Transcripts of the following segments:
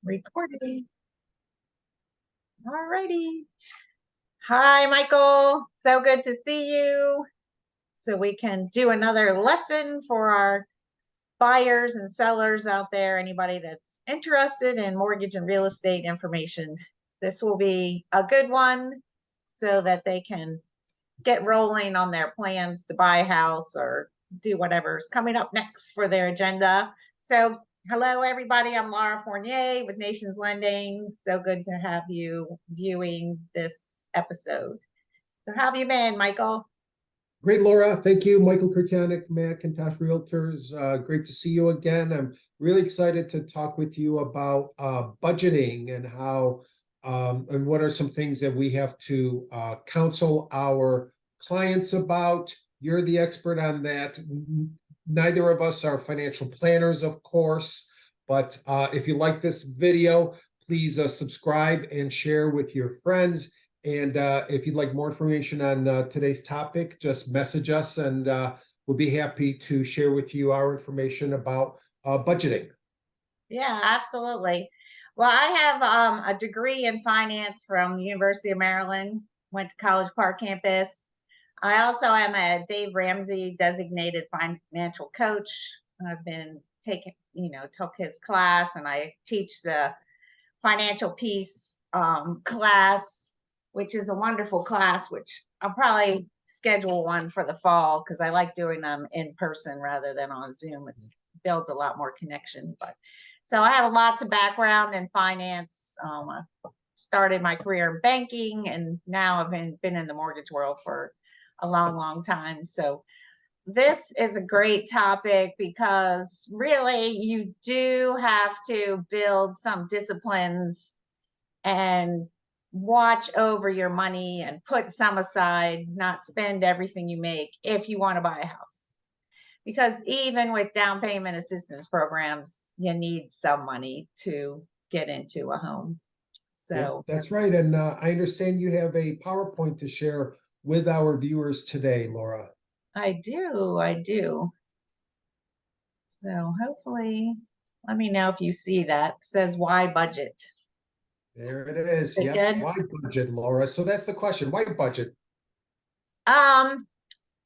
Recording. All righty. Hi, Michael. So good to see you. So we can do another lesson for our buyers and sellers out there, anybody that's interested in mortgage and real estate information. This will be a good one so that they can get rolling on their plans to buy a house or do whatever's coming up next for their agenda. So hello, everybody. I'm Laura Fournier with Nations Lending. So good to have you viewing this episode. So how have you been, Michael? Great, Laura. Thank you. Michael Kurtianik, McIntosh Realtors. Great to see you again. I'm really excited to talk with you about budgeting and how and what are some things that we have to counsel our clients about. You're the expert on that. Neither of us are financial planners, of course, but if you like this video, please subscribe and share with your friends. And if you'd like more information on today's topic, just message us and we'll be happy to share with you our information about budgeting. Yeah, absolutely. Well, I have a degree in finance from the University of Maryland, went to College Park campus. I also am a Dave Ramsey designated financial coach. I've been took his class, and I teach the financial peace class, which is a wonderful class, which I'll probably schedule one for the fall because I like doing them in person rather than on Zoom. It builds a lot more connection. But so I have lots of background in finance. I started my career in banking, and now I've been in the mortgage world for a long, long time. So this is a great topic because really you do have to build some disciplines and watch over your money and put some aside, not spend everything you make if you want to buy a house. Because even with down payment assistance programs, you need some money to get into a home. So yeah, that's right. And I understand you have a PowerPoint to share with our viewers today, Laura. I do. So hopefully, let me know if you see that. It says why budget. There it is. Is it Yep. good? Why budget, Laura? So that's the question. Why budget? Um,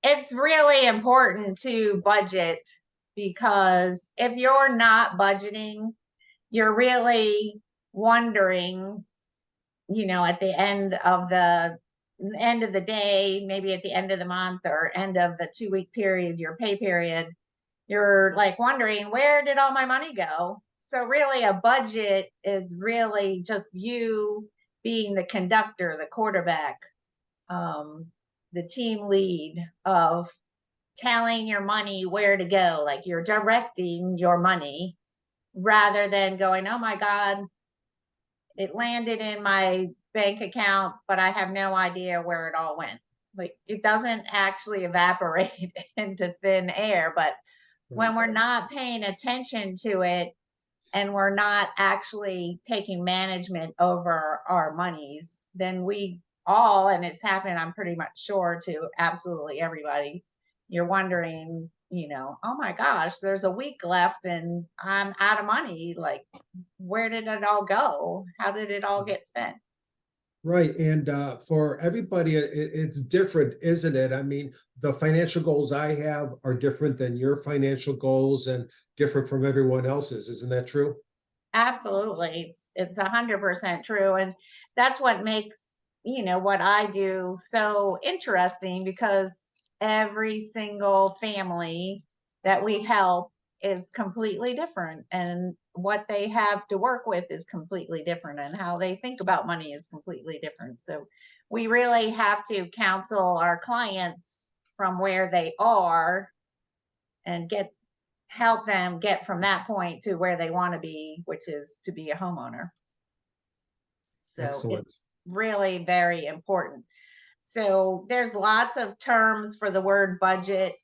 it's really important to budget because if you're not budgeting, you're really wondering, at the end of the day, maybe at the end of the month or end of the 2-week period, your pay period, you're like wondering, where did all my money go? So really a budget is really just you being the conductor, the quarterback, um, the team lead of telling your money where to go. Like you're directing your money rather than going, oh my God, it landed in my bank account, but I have no idea where it all went. Like it doesn't actually evaporate into thin air, but when we're not paying attention to it and we're not actually taking management over our monies, then we all, and it's happening, I'm pretty much sure, to absolutely everybody, you're wondering, oh my gosh, there's a week left and I'm out of money. Like, where did it all go? How did it all get spent? Right. And for everybody, it's different, isn't it? I mean, the financial goals I have are different than your financial goals and different from everyone else's. Isn't that true? Absolutely. It's 100% true. And that's what makes, what I do so interesting because every single family that we help is completely different, and what they have to work with is completely different, and how they think about money is completely different. So we really have to counsel our clients from where they are and help them get from that point to where they want to be, which is to be a homeowner. So Excellent. it's really very important. So there's lots of terms for the word budget.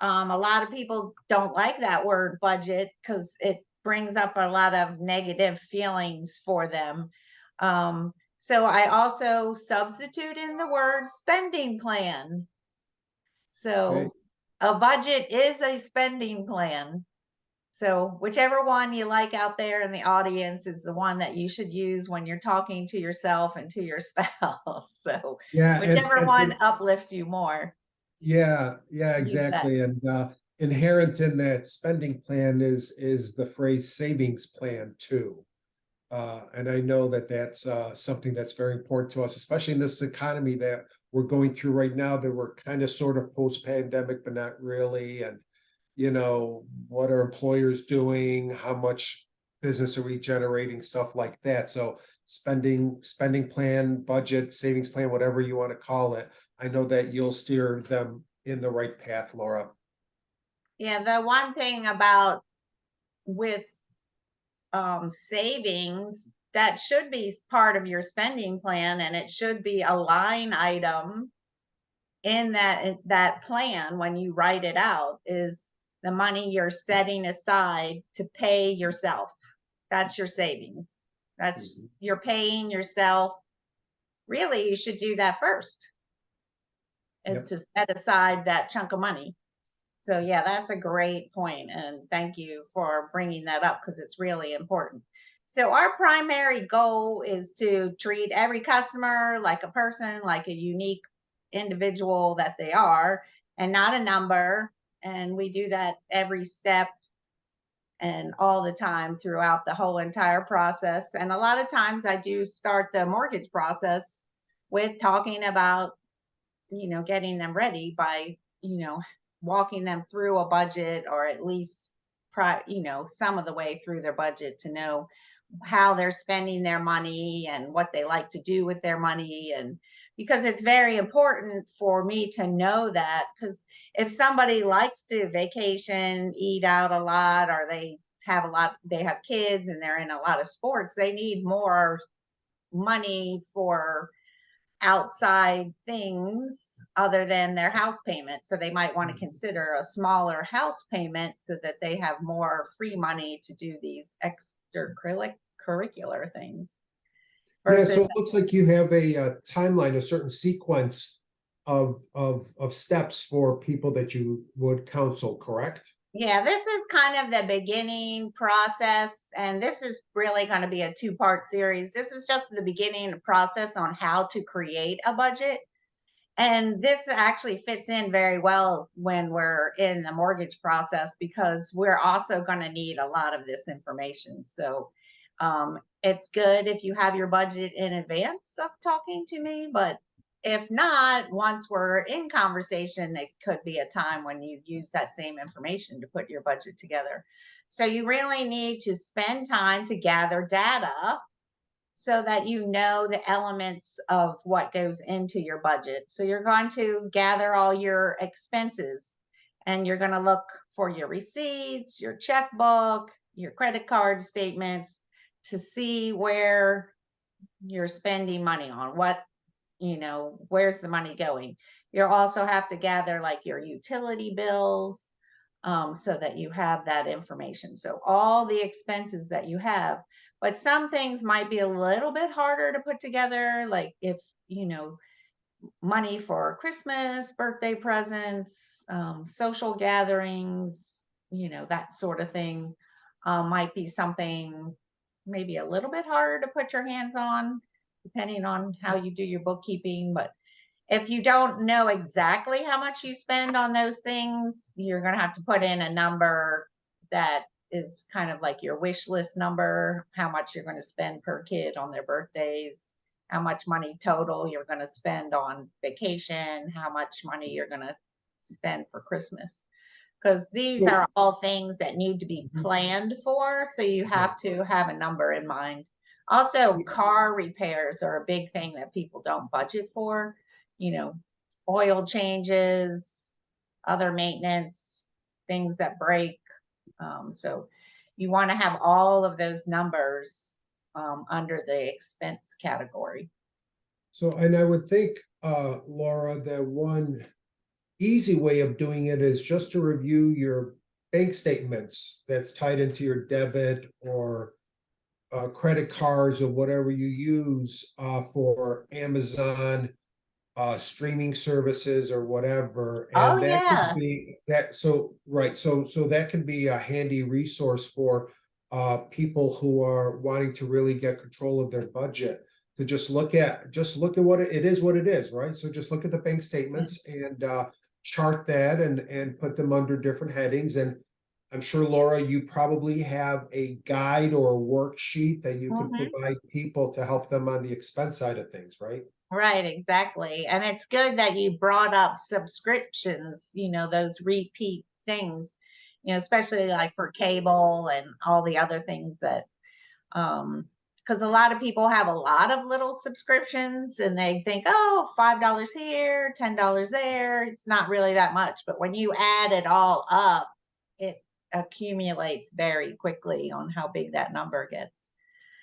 A lot of people don't like that word budget because it brings up a lot of negative feelings for them. So I also substitute in the word spending plan. So Okay. a budget is a spending plan. So whichever one you like out there in the audience is the one that you should use when you're talking to yourself and to your spouse. So Yeah, whichever and one for uplifts you more, yeah, use that. exactly. And inherent in that spending plan is the phrase savings plan too. And I know that that's something that's very important to us, especially in this economy that we're going through right now, that we're kind of sort of post-pandemic, but not really. And, what are employers doing? How much business are we generating? Stuff like that. So spending plan, budget, savings plan, whatever you want to call it. I know that you'll steer them in the right path, Laura. Yeah, the one thing about with savings that should be part of your spending plan, and it should be a line item in that plan when you write it out, is the money you're setting aside to pay yourself. That's your savings. That's Mhm. you're paying yourself. Really, you should do that first, is Yep. to set aside that chunk of money. So yeah, that's a great point, and thank you for bringing that up because it's really important. So our primary goal is to treat every customer like a person, like a unique individual that they are, and not a number. And we do that every step and all the time throughout the whole entire process. And a lot of times I do start the mortgage process with talking about, getting them ready by, walking them through a budget, or at least, some of the way through their budget, to know how they're spending their money and what they like to do with their money. And because it's very important for me to know that, because if somebody likes to vacation, eat out a lot, or they have kids and they're in a lot of sports, they need more money for outside things other than their house payment. So they might want to consider a smaller house payment so that they have more free money to do these extracurricular things Yeah, versus, so it looks like you have a timeline, a certain sequence of steps for people that you would counsel, correct? yeah, this is kind of the beginning process. And this is really going to be a two-part series. This is just the beginning process on how to create a budget. And this actually fits in very well when we're in the mortgage process, because we're also going to need a lot of this information. So it's good if you have your budget in advance of talking to me. But if not, once we're in conversation, it could be a time when you use that same information to put your budget together. So you really need to spend time to gather data so that you know the elements of what goes into your budget. So you're going to gather all your expenses, and you're going to look for your receipts, your checkbook, your credit card statements, to see where you're spending money on where's the money going. You'll also have to gather like your utility bills, so that you have that information. So all the expenses that you have, but some things might be a little bit harder to put together, like if, money for Christmas, birthday presents, social gatherings, that sort of thing, might be something maybe a little bit harder to put your hands on, depending on how you do your bookkeeping. But if you don't know exactly how much you spend on those things, you're going to have to put in a number that is kind of like your wish list number, how much you're going to spend per kid on their birthdays, how much money total you're going to spend on vacation, how much money you're going to spend for Christmas. Because these So, are all things that need to be planned for. So you have to have a number in mind. Also, car repairs are a big thing that people don't budget for, you know, oil changes, other maintenance, things that break. So you want to have all of those numbers under the expense category. and I would think, Laura, that one easy way of doing it is just to review your bank statements that's tied into your debit or credit cards or whatever you use for Amazon, streaming services or whatever, Oh, and that could yeah. be that. So right, so that can be a handy resource for people who are wanting to really get control of their budget, to just look at what it is, what it is, right? So just look at the bank statements and chart that and put them under different headings. And I'm sure, Laura, you probably have a guide or a worksheet that you can Mhm. provide people to help them on the expense side of things, right? Right, exactly. And it's good that you brought up subscriptions, those repeat things, especially like for cable and all the other things that, because a lot of people have a lot of little subscriptions and they think, oh, $5 here, $10 there. It's not really that much. But when you add it all up, it accumulates very quickly on how big that number gets.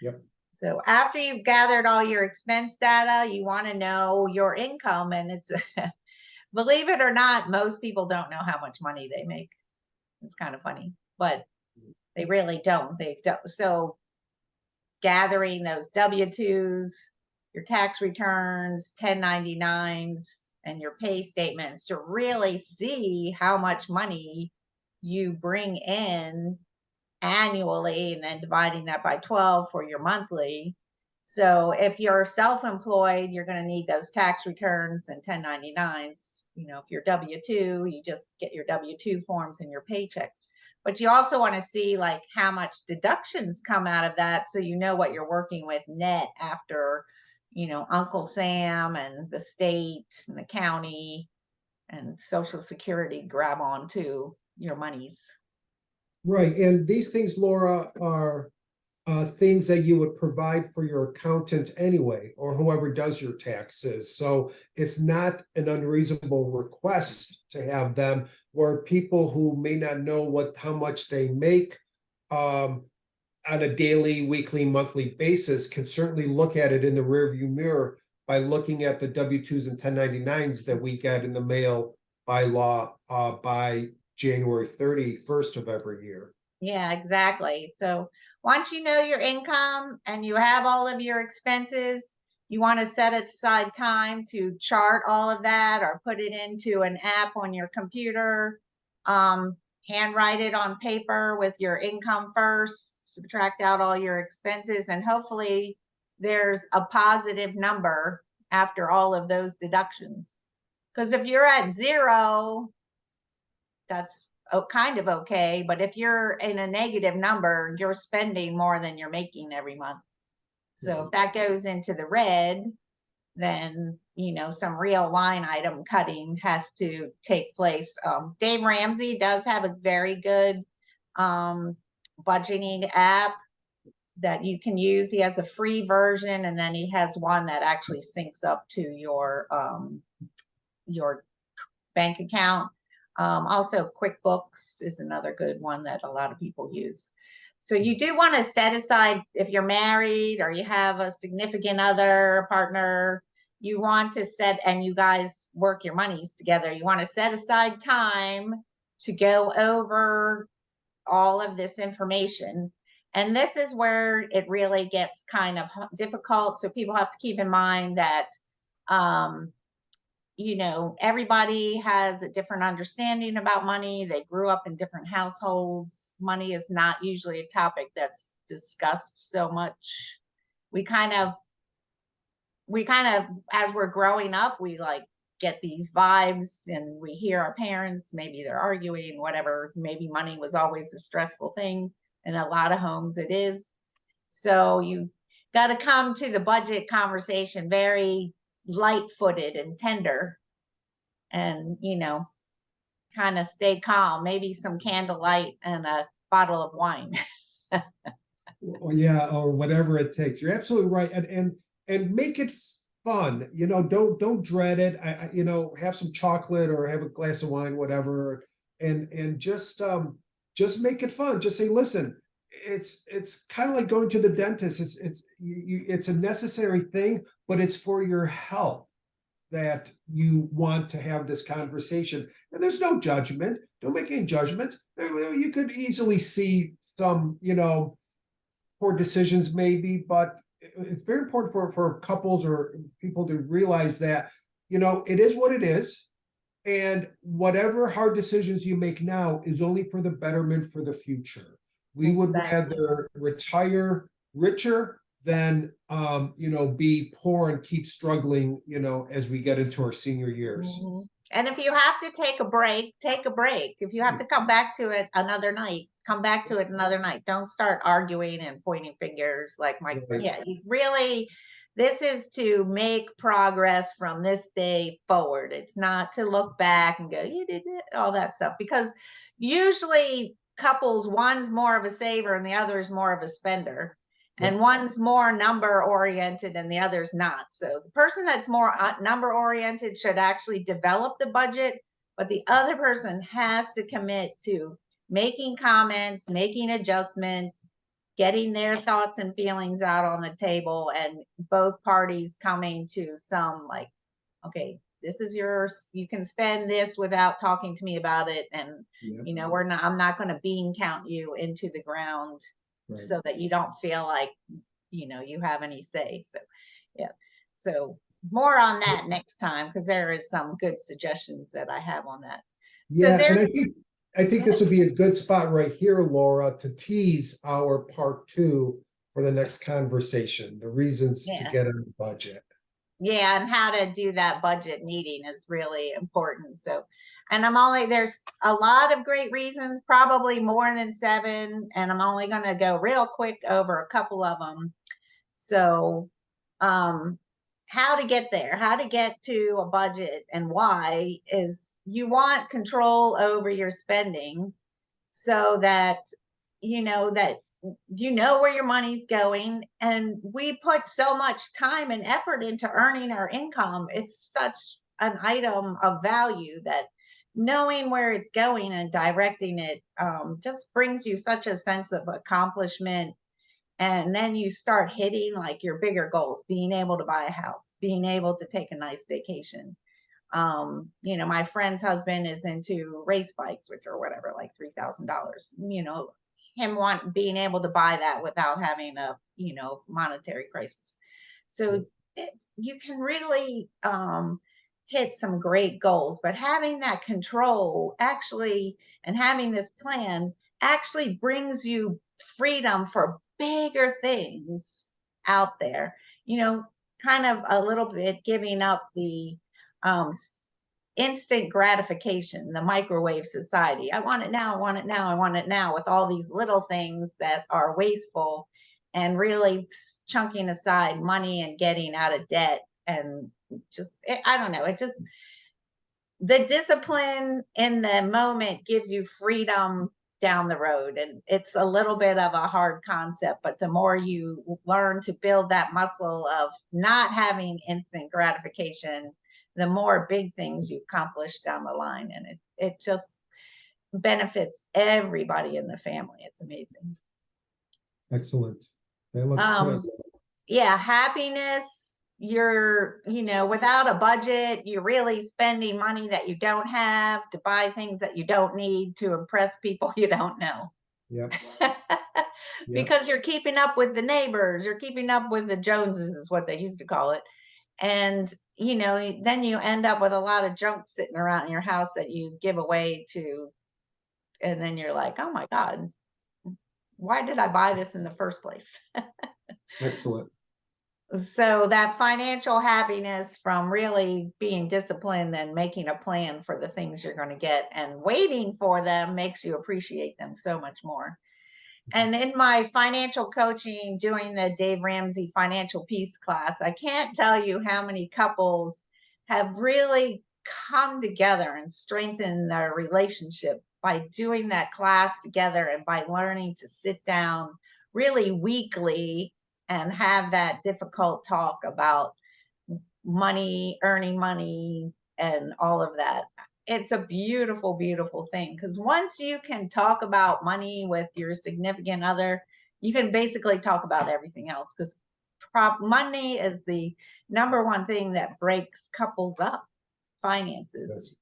Yep. So after you've gathered all your expense data, you want to know your income. And it's, believe it or not, most people don't know how much money they make. It's kind of funny, but they really don't. They don't. So gathering those W-2s, your tax returns, 1099s, and your pay statements to really see how much money you bring in annually, and then dividing that by 12 for your monthly. So if you're self-employed, you're going to need those tax returns and 1099s. If you're W-2, you just get your W-2 forms and your paychecks. But you also want to see like how much deductions come out of that, so you know what you're working with net after, Uncle Sam and the state and the county and Social Security grab onto your monies. Right, and these things, Laura, are things that you would provide for your accountant anyway, or whoever does your taxes. So it's not an unreasonable request to have them, where people who may not know how much they make on a daily, weekly, monthly basis can certainly look at it in the rearview mirror by looking at the W-2s and 1099s that we get in the mail by law by January 31st of every year. Yeah, exactly. So once you know your income and you have all of your expenses, you want to set aside time to chart all of that or put it into an app on your computer. Um, Handwrite it on paper with your income first, subtract out all your expenses, and hopefully there's a positive number after all of those deductions. Because if you're at zero, that's kind of okay. But if you're in a negative number, you're spending more than you're making every month. So if that goes into the red, then some real line item cutting has to take place. Dave Ramsey does have a very good budgeting app that you can use. He has a free version, and then he has one that actually syncs up to your bank account. Also, QuickBooks is another good one that a lot of people use. So you do want to set aside, if you're married or you have a significant other, partner, you want to set, and you guys work your monies together, you want to set aside time to go over all of this information. And this is where it really gets kind of difficult. So people have to keep in mind that everybody has a different understanding about money. They grew up in different households. Money is not usually a topic that's discussed so much. We kind of, as we're growing up, we like get these vibes and we hear our parents, maybe they're arguing, whatever. Maybe money was always a stressful thing. In a lot of homes, it is. So you got to come to the budget conversation very light-footed and tender, and kind of stay calm, maybe some candlelight and a bottle of wine. Or yeah, or whatever it takes. You're absolutely right, and make it fun. Don't dread it. Have some chocolate or have a glass of wine, whatever, and just make it fun. Just say, listen, it's kind of like going to the dentist. It's a necessary thing, but it's for your health that you want to have this conversation. And there's no judgment. Don't make any judgments. You could easily see some, poor decisions maybe, but it's very important for couples or people to realize that you know, it is what it is. And whatever hard decisions you make now is only for the betterment for the future. We would Exactly. rather retire richer than, you know, be poor and keep struggling, you know, as we get into our senior years. Mhm. And if you have to take a break, take a break. If you have to come back to it another night, come back to it another night. Don't start arguing and pointing fingers like my, Right. yeah, you really, this is to make progress from this day forward. It's not to look back and go, you did it, all that stuff. Because usually couples, one's more of a saver and the other is more of a spender. And Yep. one's more number oriented and the other's not. So the person that's more number oriented should actually develop the budget, but the other person has to commit to making comments, making adjustments, getting their thoughts and feelings out on the table, and both parties coming to some like, okay, this is yours. You can spend this without talking to me about it. And, Yep. you know, I'm not going to bean count you into the ground Right. so that you don't feel like, you know, you have any say. So, yeah. So more on that next time, because there is some good suggestions that I have on that. So Yeah, and there's, I think this would be a good spot right here, Laura, to tease our part 2 for the next conversation, the reasons to yeah. get on the budget. Yeah, and how to do that budget meeting is really important. So, and there's a lot of great reasons, probably more than 7, and I'm only going to go real quick over a couple of them. So, how to get there, how to get to a budget and why is you want control over your spending so that you know where your money's going. And we put so much time and effort into earning our income. It's such an item of value that knowing where it's going and directing it just brings you such a sense of accomplishment. And then you start hitting like your bigger goals, being able to buy a house, being able to take a nice vacation. You know, my friend's husband is into race bikes, which are whatever, like $3,000. You know, being able to buy that without having a, you know, monetary crisis. So you can really hit some great goals, but having that control actually and having this plan actually brings you freedom for bigger things out there. You know, kind of a little bit giving up the um, instant gratification, the microwave society. I want it now, I want it now, I want it now, with all these little things that are wasteful, and really chunking aside money and getting out of debt. And just, I don't know, it just, the discipline in the moment gives you freedom down the road. And it's a little bit of a hard concept, but the more you learn to build that muscle of not having instant gratification, the more big things you accomplish down the line. And it just benefits everybody in the family. It's amazing. Excellent. That looks good. Yeah, happiness. You're, you know, without a budget, you're really spending money that you don't have to buy things that you don't need to impress people you don't know. Yep. Because you're keeping up with the neighbors, you're keeping up with the Joneses, is what they used to call it. And, you know, then you end up with a lot of junk sitting around in your house that you give away to, and then you're like, oh my God, why did I buy this in the first place? Excellent. So that financial happiness from really being disciplined and making a plan for the things you're going to get and waiting for them makes you appreciate them so much more. And in my financial coaching, doing the Dave Ramsey Financial Peace class, I can't tell you how many couples have really come together and strengthened their relationship by doing that class together and by learning to sit down really weekly and have that difficult talk about money, earning money, and all of that. It's a beautiful, beautiful thing, because once you can talk about money with your significant other, you can basically talk about everything else, because money is the number one thing that breaks couples up. Finances. Yes.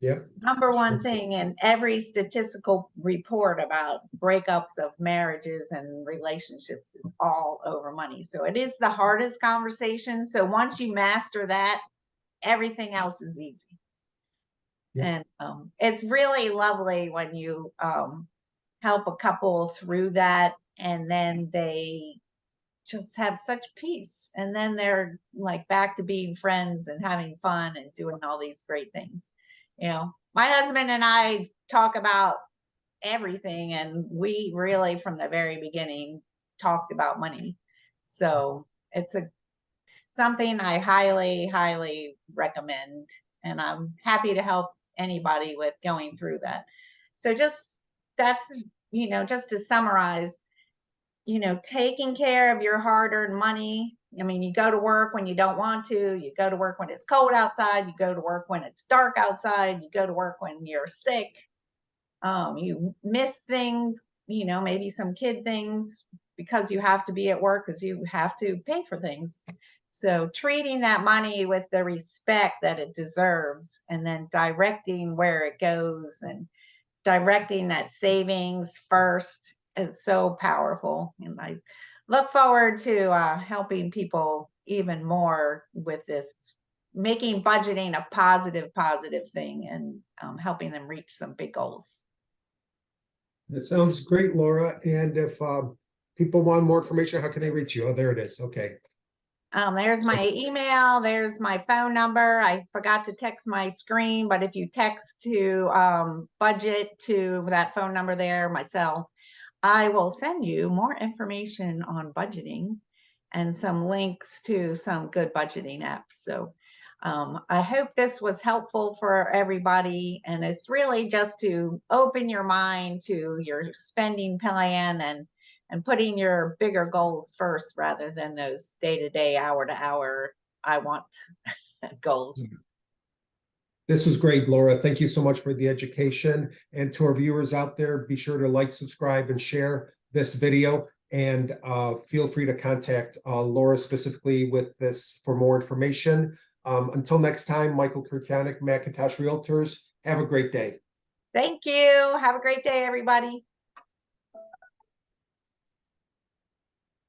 Yep. Number one Sure. thing in every statistical report about breakups of marriages and relationships is all over money. So it is the hardest conversation. So once you master that, everything else is easy. Yeah. And it's really lovely when you help a couple through that, and then they just have such peace, and then they're like back to being friends and having fun and doing all these great things. You know, my husband and I talk about everything, and we really from the very beginning talked about money. So it's a something I highly recommend, and I'm happy to help anybody with going through that. So just that's, you know, just to summarize, you know, taking care of your hard-earned money. I mean, you go to work when you don't want to, you go to work when it's cold outside, you go to work when it's dark outside, you go to work when you're sick. You miss things, you know, maybe some kid things because you have to be at work because you have to pay for things. So treating that money with the respect that it deserves, and then directing where it goes, and directing that savings first is so powerful. And I look forward to helping people even more with this, making budgeting a positive thing, and helping them reach some big goals. That sounds great, Laura. And if people want more information, how can they reach you? Oh, there it is. Okay. There's my email, there's my phone number. I forgot to text my screen, but if you text to budget to that phone number there, my cell, I will send you more information on budgeting and some links to some good budgeting apps. So I hope this was helpful for everybody. And it's really just to open your mind to your spending plan, and putting your bigger goals first rather than those day-to-day, hour-to-hour, I want goals. This was great, Laura. Thank you so much for the education. And to our viewers out there, be sure to like, subscribe, and share this video. And feel free to contact Laura specifically with this for more information. Until next time, Michael Kurtianek, Macintosh Realtors. Have a great day. Thank you. Have a great day, everybody.